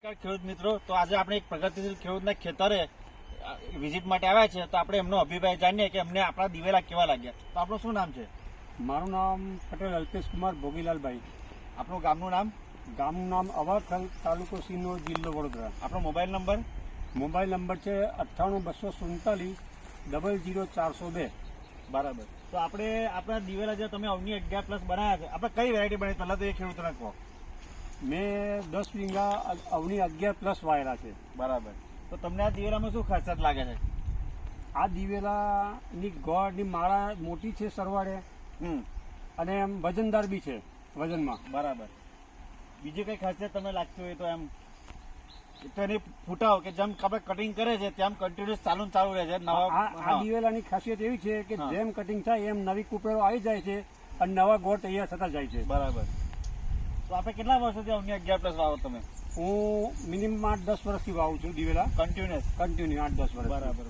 ખેડૂત મિત્રો, તો આજે આપણે એક પ્રગતિશીલ ખેડૂતના ખેતરે વિઝિટ માટે આવ્યા છે. તો આપણે એમનો અભિપ્રાય જાણીએ કે અમને આપણા દિવેલા કેવા લાગ્યા. તો આપણું શું નામ છે? મારું નામ પટેલ અલ્પેશ કુમાર ભોગીલાલભાઈ. આપણું ગામનું નામ? ગામનું નામ અવાખલ, તાલુકો સિનોર, જિલ્લો વડોદરા. આપણો મોબાઈલ નંબર? મોબાઈલ નંબર છે 9824400402. બરાબર. તો આપણે આપણા દિવેલા જે તમે અવની 11+ બનાવ્યા છે, આપણે કઈ વેરાયટી બની? પહેલાં તો એ ખેડૂતોને કહો. મેં 10 વીંગા અવની 11+ વાયેલા છે. બરાબર. તો તમને આ દિવેલામાં શું ખાસિયત લાગે છે? આ દિવેલાની ગોળની માળા મોટી છે સરવાળે, અને એમ વજનદાર બી છે વજનમાં. બરાબર. બીજી કઈ ખાસિયત તમને લાગતી હોય તો એમ તો એની ફૂટાવ કે જેમ આપણે કટિંગ કરે છે તેમ કન્ટિન્યુઅસ ચાલુ રહે છે. આ દિવેલાની ખાસિયત એવી છે કે જેમ કટિંગ થાય એમ નવી કુપેરો આવી જાય છે અને નવા ગોળ તૈયાર થતા જાય છે. બરાબર. તો આપણે કેટલા વર્ષોથી અવની 11+ વાવો તમે? હું મિનિમમ 8-10 વર્ષથી વાવું છું દિવેલા, કન્ટિન્યુ 8-10 વર્ષ. બરાબર.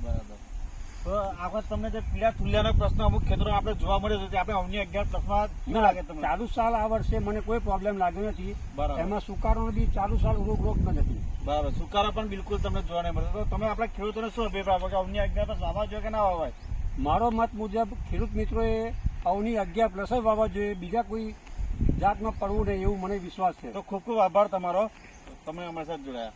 તો આખા તમને જે પીળા તુલિયાનો પ્રશ્ન અમુક ખેતરો આપણે જોવા મળ્યો છે, આપણે અવની 11+માં ના લાગે તમને? ચાલુ સાલ આ વર્ષે મને કોઈ પ્રોબ્લેમ લાગ્યો નથી. બરાબર. એમાં સુકારો બી ચાલુ સાલ રોગ નથી. બરાબર. સુકારા પણ બિલકુલ તમને જોવા નહીં મળે. તો તમે આપણા ખેડૂતોને શું અભિપ્રાય આપો કે અવની 11+ વાવવા જોઈએ કે ના વાવવાય? મારો મત મુજબ ખેડૂત મિત્રોએ અવની 11+ જ વાવવા જોઈએ, બીજા કોઈ જાતમાં પડવું નહીં એવું મને વિશ્વાસ છે. તો ખૂબ ખૂબ આભાર તમારો, તમે અમારી સાથે જોડાયા.